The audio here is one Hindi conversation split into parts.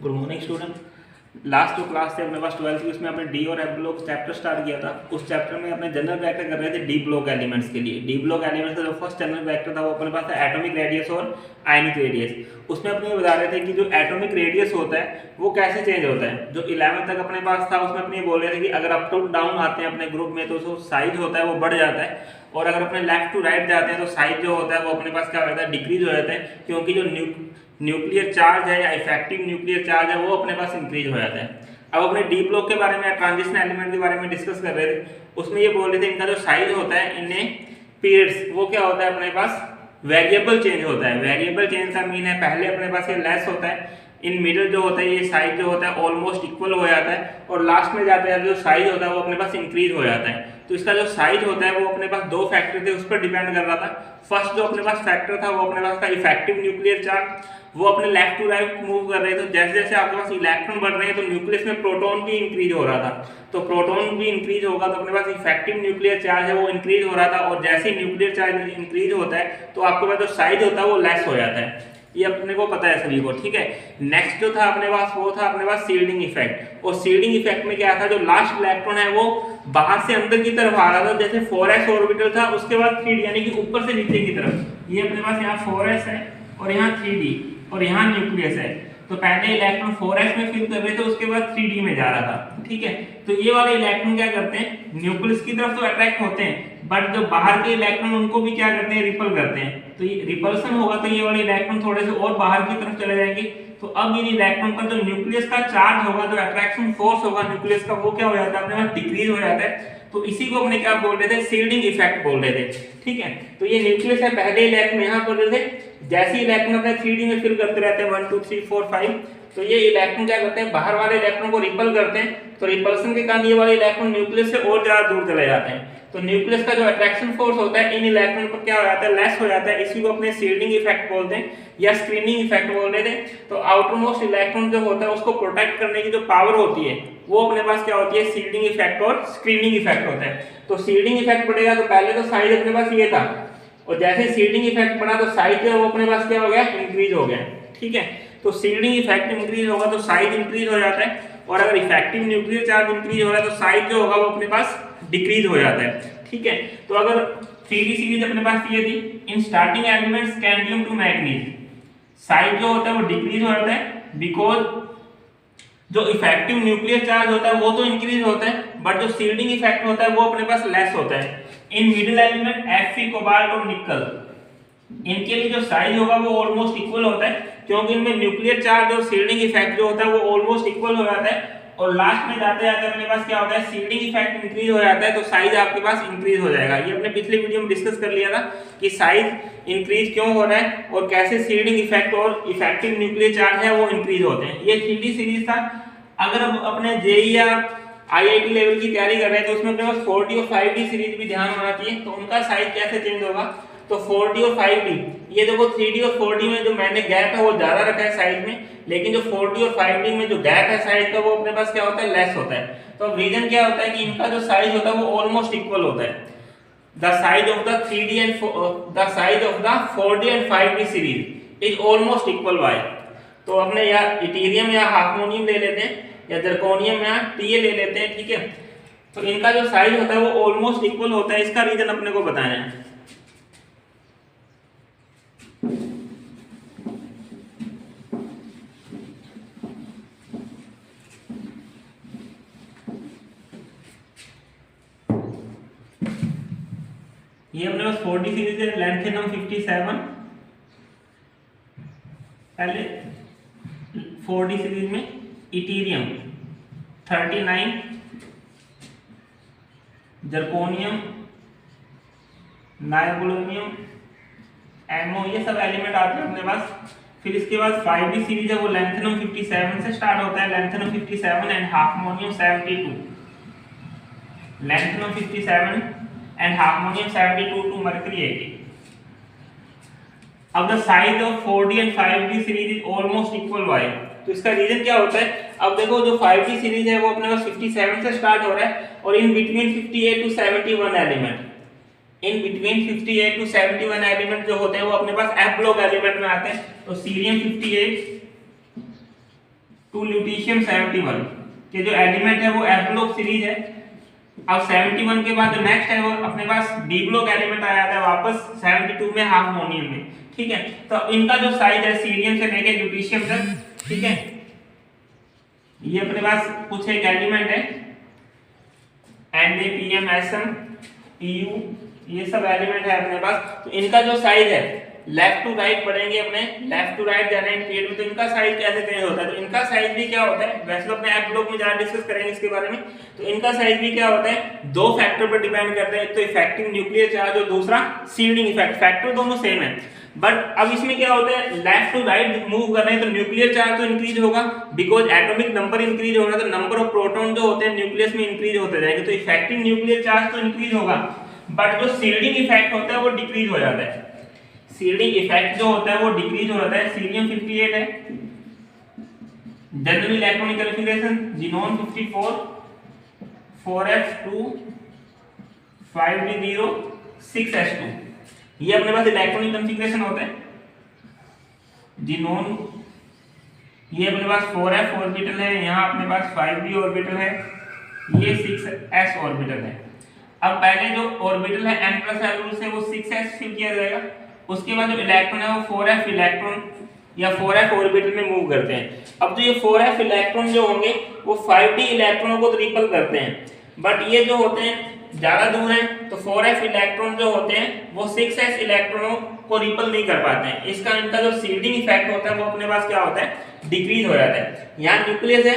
Good morning student. लास्ट जो क्लास थी अपने पास 12th की, उसमें आपने डी और एफ ब्लॉक चैप्टर स्टार्ट किया था। उस चैप्टर में अपने जनरल वेक्टर कर रहे थे डी ब्लॉक एलिमेंट्स के लिए। डी ब्लॉक एलिमेंट्स का जो फर्स्ट जनरल वेक्टर था वो अपने पास था एटॉमिक रेडियस और आयनिक रेडियस। उसमें अपने ये बता रहे थे कि जो एटॉमिक रेडियस होता है वो कैसे चेंज होता है। जो 11th तक अपने पास था उसमें अपने ये बोल रहे थे कि अगर अप टू डाउन आते हैं अपने ग्रुप में तो जो साइज होता है वो बढ़ जाता है, और अगर अपने लेफ्ट टू राइट जाते हैं तो साइज जो होता है वो अपने पास क्या हो जाता है, डिक्रीज हो जाता है, क्योंकि जो न्यूक्लियर चार्ज है या इफेक्टिव न्यूक्लियर चार्ज है वो अपने पास इंक्रीज हो जाता है। अब अपने डी ब्लॉक के बारे में, ट्रांजिशन एलिमेंट के बारे में डिस्कस कर रहे थे। उसमें ये बोल रहे थे इनका जो साइज होता है इनमें पीरियड्स वो क्या होता है, अपने पास वेरिएबल चेंज होता है। वेरिएबल चेंज का मीन है पहले अपने पास ये लेस होता है, इन मिडिल जो होता है ये साइज जो होता है ऑलमोस्ट इक्वल हो जाता है, और लास्ट में जाते हैं जो साइज होता है वो अपने पास इंक्रीज हो जाता है। तो इसका जो साइज होता है वो अपने पास दो फैक्टर थे, उस पर डिपेंड कर रहा था। फर्स्ट जो अपने पास फैक्टर था वो अपने पास था इफेक्टिव न्यूक्लियर चार्ज, वो अपने लेफ्ट टू राइट मूव कर रहे थे। जैसे जैसे आपके पास इलेक्ट्रॉन बढ़ रहे हैं तो न्यूक्लियस में प्रोटॉन भी इंक्रीज हो रहा था, तो प्रोटॉन भी इंक्रीज होगा तो अपने पास इफेक्टिव न्यूक्लियर चार्ज है वो इंक्रीज हो रहा था, और जैसे ही न्यूक्लियर चार्ज इंक्रीज होता है तो आपके पास जो साइज होता है वो लेस हो जाता है। ये अपने को पता है सभी को, ठीक है। नेक्स्ट जो था अपने पास वो था अपने पास शील्डिंग इफेक्ट। और शील्डिंग इफेक्ट में क्या था, जो लास्ट इलेक्ट्रॉन है वो बाहर से अंदर की तरफ आ रहा था। जैसे 4s ऑर्बिटल था, उसके बाद 3d यानी कि ऊपर से नीचे की तरफ। ये अपने पास यहाँ 4s है और यहाँ 3d और यहाँ न्यूक्लियस है। तो पहले इलेक्ट्रॉन 4s में फिल कर रहे थे, उसके बाद 3d में जा रहा था, ठीक है। तो ये वाले इलेक्ट्रॉन क्या करते हैं, न्यूक्लियस की तरफ तो अट्रैक्ट होते हैं, बट जो बाहर के इलेक्ट्रॉन उनको भी क्या करते हैं, रिपल करते हैं। तो ये रिपल्सन होगा तो ये वाले इलेक्ट्रॉन थोड़े से और बाहर की तरफ चले जाएंगे। तो अब इन इलेक्ट्रॉन पर जो न्यूक्लियस का चार्ज होगा, जो अट्रैक्शन फोर्स होगा न्यूक्लियस का, वो क्या हो जाता है, अपने पास डिक्रीज हो जाता है। तो इसी को अपने क्या बोल रहे थे, शील्डिंग इफेक्ट बोल रहे थे, ठीक है। तो ये न्यूक्लियस है, पहले इलेक्ट्रॉन यहाँ पर रहे थे, जैसे इलेक्ट्रॉन अपने 3d में फिल करते रहते हैं 1 2 3 4 5, तो ये इलेक्ट्रॉन क्या करते हैं, बाहर वाले इलेक्ट्रॉन को रिपल करते हैं। तो रिपल्सन के कारण ये वाले इलेक्ट्रॉन न्यूक्लियस से और ज्यादा दूर चले जाते हैं। तो न्यूक्लियस का जो अट्रैक्शन फोर्स होता है इन इलेक्ट्रॉन पर क्या हो जाता है, लेस हो जाता है। इसी को अपने शील्डिंग इफेक्ट बोलते हैं या स्क्रीनिंग इफेक्ट बोल रहे थे। तो आउटर मोस्ट इलेक्ट्रॉन जो होता है उसको प्रोटेक्ट करने की जो पावर होती है वो अपने पास क्या होती है, शील्डिंग इफेक्ट और स्क्रीनिंग इफेक्ट होता है। तो शील्डिंग इफेक्ट बढ़ेगा तो पहले तो साइज अपने पास ये था, और जैसे शील्डिंग इफेक्ट बढ़ा तो साइज जो है वो अपने पास क्या हो गया, इंक्रीज हो गया, ठीक है। तो शील्डिंग इफेक्ट इंक्रीज होगा तो साइज इंक्रीज हो जाता है, और अगर इफेक्टिव न्यूक्लियर चार्ज इंक्रीज हो रहा है तो साइज जो होगा वो अपने पास डिक्रीज हो जाता है, ठीक है। तो अगर 3d सीरीज अपने पास ये थी, in starting elements scandium to manganese, size जो होता है वो डिक्रीज हो जाता है, बिकॉज जो इफेक्टिव न्यूक्लियर चार्ज होता है वो तो इंक्रीज होता है, बट जो शील्डिंग इफेक्ट होता है वो अपने पास लेस होता है। In middle element Fe, cobalt और निकल, इनके लिए जो साइज होगा वो ऑलमोस्ट इक्वल होता है, क्योंकि इनमें न्यूक्लियर चार्ज और शील्डिंग इफेक्ट जो होता है वो ऑलमोस्ट इक्वल हो जाता है। और लास्ट में जाते जाते अपने पास क्या होता है, शील्डिंग इफेक्ट इंक्रीज हो जाता है, तो साइज आपके पास इंक्रीज हो जाएगा। ये अपने पिछले वीडियो में डिस्कस कर लिया था कि साइज इंक्रीज क्यों हो रहा है और कैसे शील्डिंग इफेक्ट और इफेक्टिव न्यूक्लियर चार्ज है वो इंक्रीज होते हैं। ये 3D सीरीज था। अगर अब अपने जेईई या IIT लेवल की तैयारी कर रहे हैं तो उसमें अपने पास 4D और 5D सीरीज भी ध्यान होना चाहिए। तो उनका साइज कैसे चेंज होगा, तो 4D और 5D, ये देखो 3D और 4D में जो मैंने गैप है वो ज्यादा रखा है साइज में, लेकिन जो 4D और 5D में जो गैप है साइज का वो अपने पास क्या होता है, लेस होता है। तो रीजन क्या होता है कि इनका जो साइज होता है वो ऑलमोस्ट इक्वल होता है। The size of the 3D and the size of the 4D and 5D series is almost equal y. तो अपने या इटीरियम या हार्मोनियम ले लेते हैं या जर्कोनियम या टीए ले लेते हैं, ठीक है। तो इनका जो साइज होता है वो ऑलमोस्ट इक्वल होता है। इसका रीजन अपने को बताना है। ये अपने पास 4D सीरीज है, लैंथेनम 57, पहले 4D सीरीज में इटीरियम 39, जर्कोनियम, नाइबोलोनियम, एमओ, ये सब एलिमेंट आते हैं अपने पास। फिर इसके बाद 5D सीरीज है, वो लैंथेनम 57 से स्टार्ट होता है, lanthanum 57 and harmonium 72, lanthanum 57 and harmonium 72 to mercury 80. अब the size of 4D and 5D series is almost equal y. तो इसका रीजन क्या होता है, अब देखो जो 5D सीरीज है वो अपने पास 57 से स्टार्ट हो रहा है, और in between 58 to 71 element, in between 58 to 71 element जो होते हैं वो अपने पास F ब्लॉक एलिमेंट में आते हैं। तो सीरियम 58, टू ल्यूटीशियम 71 के जो एलिमेंट है वो एफ ब्लॉक सीरीज है। अब 71 के बाद जो नेक्स्ट है वो अपने पास डी ब्लॉक एलिमेंट आ जाता है वापस 72 में हार्मोनियम में, ठीक है। तो इनका जो साइज है सीरियम से लेके ल्यूटीशियम तक, ठीक है, ये अपने पास कुछ एक एलिमेंट है NaPmSm Pu, ये सब एलिमेंट है अपने पास। तो इनका जो साइज है लेफ्ट टू राइट पढ़ेंगे अपने, लेफ्ट टू राइट जाना इन पीरियड में, तो इनका साइज कैसे चेंज होता है। तो इनका साइज भी क्या होता है, वैसे तो अपने एफ ब्लॉक में ज्यादा डिस्कस करेंगे इसके बारे में। तो इनका साइज भी क्या होता है, दो फैक्टर पर डिपेंड करता है, एक तो इफेक्टिव न्यूक्लियर चार्ज और दूसरा सील्डिंग इफेक्ट। फैक्टर दोनों सेम है, बट अब इसमें क्या होता है, लेफ्ट टू राइट मूव कर रहे हैं तो न्यूक्लियर चार्ज तो इंक्रीज होगा, बिकॉज एटॉमिक नंबर इंक्रीज होगा तो नंबर ऑफ प्रोटॉन जो होते हैं न्यूक्लियस में इंक्रीज होते जाएंगे, तो इफेक्टिव न्यूक्लियर चार्ज तो इंक्रीज होगा, बट जो सील्डिंग इफेक्ट होता है वो डिक्रीज हो जाता है। सील्डिंग इफेक्ट जो होता है वो डिक्रीज हो जाता है। सीरियम 58 है, general electronic configuration ज़ीनोन 54, 4f2 5d0 6s2, ये अपने पास इलेक्ट्रॉनिक कॉन्फ़िगरेशन होता है। ज़ीनोन ये अपने पास 4f ऑर्बिटल है, यहाँ अपने पास 5d ऑर्बिटल है, ये 6s ऑर्बिटल है। अब पहले जो ऑर्बिटल है n+l रूल से वो 6s फिल किया जाएगा, उसके बाद जो इलेक्ट्रॉन है वो 4f इलेक्ट्रॉन या 4f ऑर्बिटल में मूव करते हैं। अब जो ये 4f इलेक्ट्रॉन जो होंगे वो 5d इलेक्ट्रॉनों को रिपल करते हैं, बट ये जो होते हैं ज्यादा दूर हैं तो 4f इलेक्ट्रॉन जो होते हैं वो 6s इलेक्ट्रॉनों को रिपल नहीं कर पाते हैं। इसका इनका जो सील्डिंग इफेक्ट होता है वो अपने पास क्या होता है, डिक्रीज हो जाता है। यहाँ न्यूक्लियस है,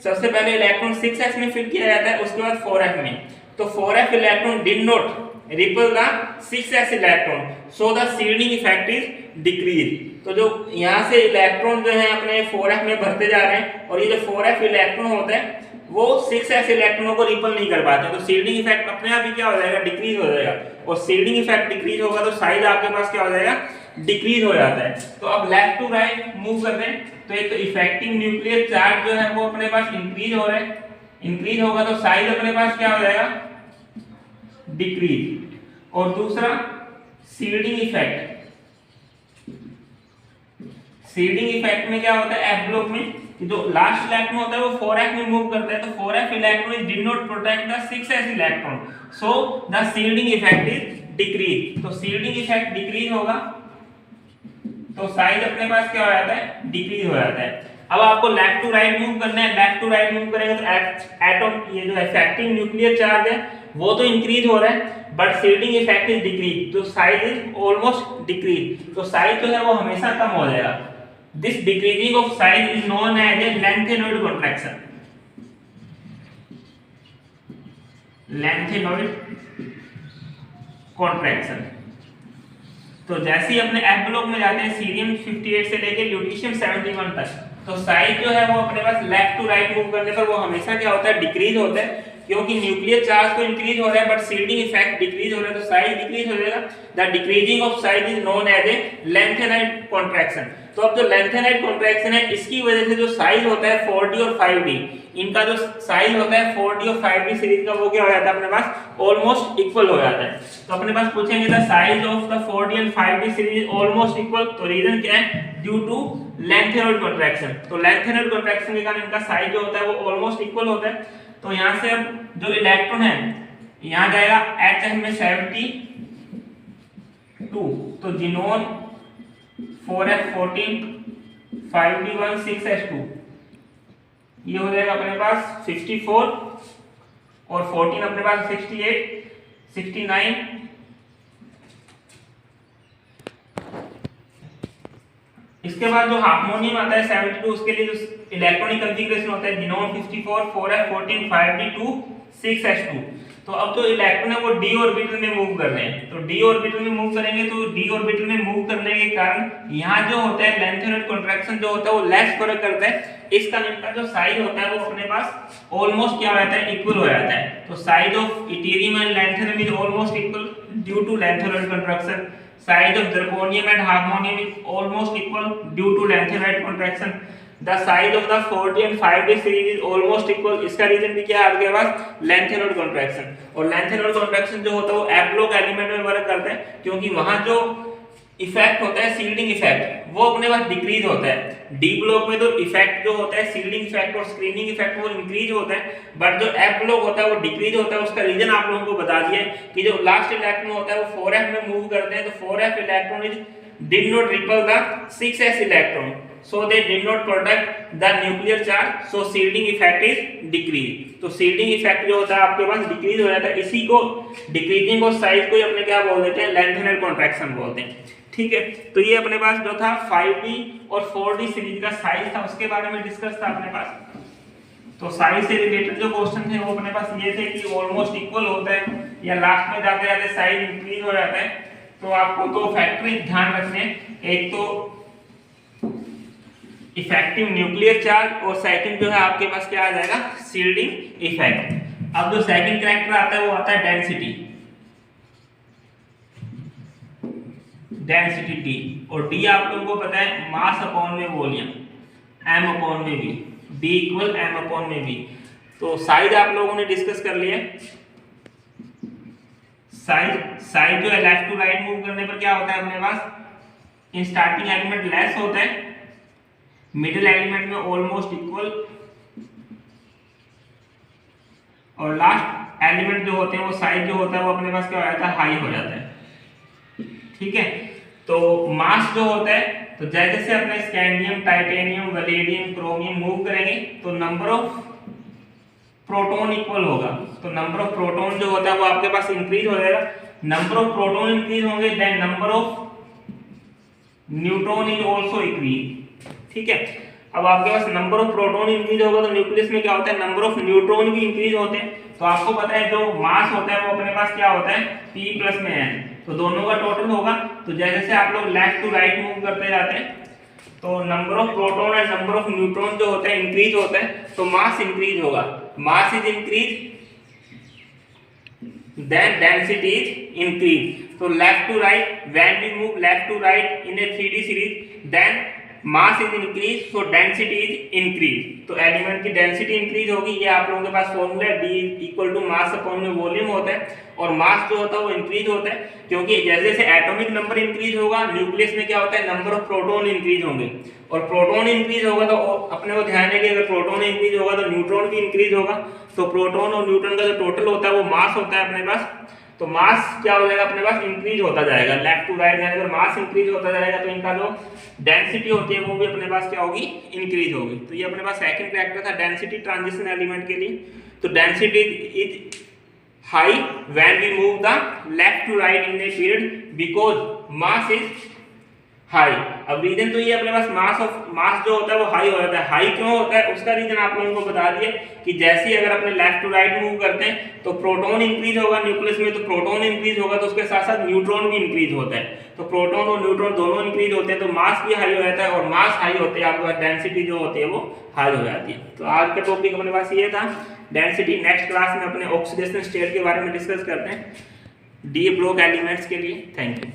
सबसे पहले इलेक्ट्रॉन 6s में फिल किया जाता है, उसके बाद 4f में, तो 4f electron did not repel the 6s electron, so the shielding effect is decrease। तो जो यहाँ से इलेक्ट्रॉन जो है अपने 4f में भरते जा रहे हैं और ये जो 4f इलेक्ट्रॉन होता है वो 6s इलेक्ट्रॉनों को रिपल नहीं कर पाते, तो शील्डिंग इफेक्ट अपने आप ही क्या हो जाएगा, डिक्रीज हो जाएगा। और शील्डिंग इफेक्ट डिक्रीज होगा तो साइज आपके पास क्या हो जाएगा, डिक्रीज हो जाता है। तो अब लेफ्ट टू राइट मूव कर रहे हैं तो एक तो इफेक्टिव न्यूक्लियर चार्ज जो है वो अपने पास इंक्रीज हो रहा है, इंक्रीज होगा तो साइज अपने पास क्या हो जाएगा, डिक्रीज। और दूसरा सील्डिंग इफेक्ट, सील्डिंग इफेक्ट में क्या होता है, एफ ब्लॉक में कि जो लास्ट इलेक्ट्रॉन होता है वो 4f में मूव करता है, तो 4f electron did not protect the 6s electron, so the shielding effect is decrease. तो सील्डिंग इफेक्ट डिक्रीज होगा तो साइज अपने पास क्या हो जाता है, डिक्रीज हो जाता है। अब आपको लेफ्ट टू राइट मूव करना है, लेफ्ट टू राइट मूव करेंगे तो एटॉम ये जो इफेक्टिव न्यूक्लियर चार्ज है वो तो इंक्रीज हो रहा है, but shielding effect is decrease, तो साइज इज ऑलमोस्ट डिक्रीज, तो साइज जो है वो हमेशा कम हो जाएगा। This decreasing of size is known as a lanthanoid contraction, lanthanoid contraction. तो जैसे ही अपने एफ ब्लॉक में जाते हैं सीरियम 58 से लेके ल्यूटीशियम 71 तक, तो साइज जो है वो अपने पास लेफ्ट टू राइट मूव करने पर वो हमेशा क्या होता है, डिक्रीज होता है, क्योंकि न्यूक्लियर चार्ज तो इंक्रीज हो रहा है बट सील्डिंग इफेक्ट डिक्रीज हो रहा है, तो साइज डिक्रीज हो जाएगा। The decreasing of size is known as a lanthanide contraction. तो अब जो लैंथेनाइड कॉन्ट्रैक्शन है इसकी वजह से जो साइज होता है 4d और 5d, इनका जो साइज होता है 4d और 5d सीरीज का वो क्या हो जाता है, अपने पास ऑलमोस्ट इक्वल हो जाता है। तो अपने पास पूछेंगे the size of the 4d and 5d series almost equal, तो रीजन क्या है, ड्यू टू लैंथेनॉइड कॉन्ट्रैक्शन। तो लैंथेनॉइड कॉन्ट्रैक्शन के कारण इनका साइज जो होता है वो ऑलमोस्ट इक्वल होता है। तो यहाँ से अब जो इलेक्ट्रॉन है यहाँ जाएगा HF में 72, तो ज़ीनोन 4f14 5d1 6s2, ये हो जाएगा अपने पास 64 और 14 अपने पास 68 69। इसके बाद जो हार्मोनियम आता है 72, उसके लिए जो इलेक्ट्रॉनिक कॉन्फ़िगरेशन होता है ज़ीनोन 54 4f14 5d2 6s2। तो अब जो इलेक्ट्रॉन है वो d ऑर्बिटल में मूव कर रहे हैं, तो d ऑर्बिटल में मूव करेंगे तो d ऑर्बिटल में मूव करने के कारण यहाँ जो होता है लैंथेनॉइड कॉन्ट्रैक्शन जो होता है वो लेस फर्क करता है। इसका इनका जो साइज होता है वो अपने पास ऑलमोस्ट क्या हो जाता है, इक्वल हो जाता है। तो size of yttrium and lanthanum is almost equal due to lanthanoid contraction. Size of zirconium and harmonium is almost equal due to lanthanide contraction. The size of the 4d and 5d series is almost equal. इसका रीजन भी क्या है आपके पास, lanthanide contraction। और lanthanide contraction जो होता है वो f block एलिमेंट में वर्क करता है, क्योंकि वहां जो इफेक्ट होता है शील्डिंग इफेक्ट, वो अपने पास डिक्रीज होता है। डी ब्लॉक में तो इफेक्ट जो होता है शील्डिंग इफेक्ट और स्क्रीनिंग इफेक्ट वो इंक्रीज होता है, बट जो एफ ब्लॉक होता है वो डिक्रीज होता है। उसका रीजन आप लोगों को बता दिया है कि जो लास्ट इलेक्ट्रॉन होता है वो 4f में मूव करते हैं, तो 4f electron is did not repel the 6s electron, so they did not product the nuclear charge, so shielding effect is decrease। तो shielding effect जो होता है आपके पास डिक्रीज हो जाता है, इसी को डिक्रीजिंग और साइज को अपने क्या बोल देते हैं, लेंथेनर कॉन्ट्रैक्शन बोलते हैं। ठीक है, तो ये अपने पास जो था 5D और 4D सीरीज का साइज था, उसके बारे में डिस्कस था अपने पास। तो साइज से रिलेटेड जो क्वेश्चन थे वो अपने पास ये थे कि ऑलमोस्ट इक्वल होता है या लास्ट में जाते जाते साइज इंक्रीज हो जाता है। तो आपको दो फैक्टर ध्यान रखने, एक तो इफेक्टिव न्यूक्लियर चार्ज और सेकंड जो है आपके पास क्या आ जाएगा, शील्डिंग इफेक्ट। अब जो सेकंड कैरेक्टर आता है वो आता है डेंसिटी, डेंसिटी डी, और डी आप लोगों को पता है मास अपॉन में वॉल्यूम, एम अपॉन में V, D equal M upon में वी। तो साइज आप लोगों ने डिस्कस कर लिया। साइज जो है लेफ्ट टू राइट मूव करने पर क्या होता है अपने पास, इन स्टार्टिंग एलिमेंट लेस होता है, मिडिल एलिमेंट में ऑलमोस्ट इक्वल, और लास्ट एलिमेंट जो होते हैं वो साइज जो होता है वो अपने पास क्या हो जाता है, हाई हो जाता है। ठीक है, तो मास जो होता है, तो जैसे जैसे अपने स्कैंडियम, टाइटेनियम, वैलेडियम, क्रोमियम मूव करेंगे तो नंबर ऑफ प्रोटॉन इक्वल होगा, तो नंबर ऑफ प्रोटॉन जो होता है वो आपके पास इंक्रीज हो जाएगा। नंबर ऑफ प्रोटॉन इंक्रीज होंगे then number of neutron is also increase. ठीक है, अब आपके पास नंबर ऑफ प्रोटॉन इंक्रीज होगा तो न्यूक्लियस में क्या होता है, नंबर ऑफ न्यूट्रॉन भी इंक्रीज होते हैं। तो आपको पता है जो मास होता है वो अपने पास क्या होता है, p प्लस में n, तो दोनों का टोटल होगा। तो जैसे जैसे आप लोग लेफ्ट टू राइट मूव करते जाते हैं तो number of proton and number of neutron जो होता है इंक्रीज होता है, तो मास इंक्रीज होगा। Mass is increase then density is increase, so left to right, when we move left to right in a 3D series then mass is increase, so density is increase। तो एलिमेंट की डेंसिटी इंक्रीज होगी, ये आप लोगों के पास फॉर्मूला है, D equal to mass upon में वॉल्यूम होता है, और मास जो होता है वो इंक्रीज होता है क्योंकि जैसे जैसे एटॉमिक नंबर इंक्रीज होगा न्यूक्लियस में क्या होता है, नंबर ऑफ प्रोटॉन इंक्रीज होंगे, और प्रोटॉन इंक्रीज होगा तो अपने को ध्यान है कि अगर प्रोटॉन इंक्रीज होगा तो न्यूट्रॉन भी इंक्रीज होगा। तो प्रोटॉन और न्यूट्रॉन का जो टोटल होता है वो मास होता है अपने पास, तो मास क्या हो जाएगा अपने पास, इंक्रीज होता जाएगा लेफ्ट टू राइट। अगर मास इंक्रीज होता जाएगा तो इनका जो डेंसिटी होती है वो भी अपने पास क्या होगी, इंक्रीज होगी। तो ये अपने पास सेकंड फैक्टर था डेंसिटी ट्रांजिशन एलिमेंट के लिए। तो density is high when we move the left to right in a period because mass is high. अब रीजन तो ये अपने पास मास जो होता है वो हाई हो जाता है। हाई क्यों होता है उसका रीजन आप लोगों को बता दिए कि जैसे ही अगर अपने लेफ्ट टू राइट मूव करते हैं तो प्रोटॉन इंक्रीज होगा न्यूक्लियस में, तो प्रोटॉन इंक्रीज होगा तो उसके साथ साथ न्यूट्रॉन भी इंक्रीज होता है। तो प्रोटॉन और न्यूट्रॉन दोनों इंक्रीज होते हैं तो मास भी हाई हो जाता है, और मास हाई होते हैं आपके पास डेंसिटी जो होती है वो हाई हो जाती है। तो आज का टॉपिक अपने पास ये था डेंसिटी। नेक्स्ट क्लास में अपने ऑक्सीडेशन स्टेट के बारे में डिस्कस करते हैं डी ब्लॉक एलिमेंट्स के लिए। Thank you.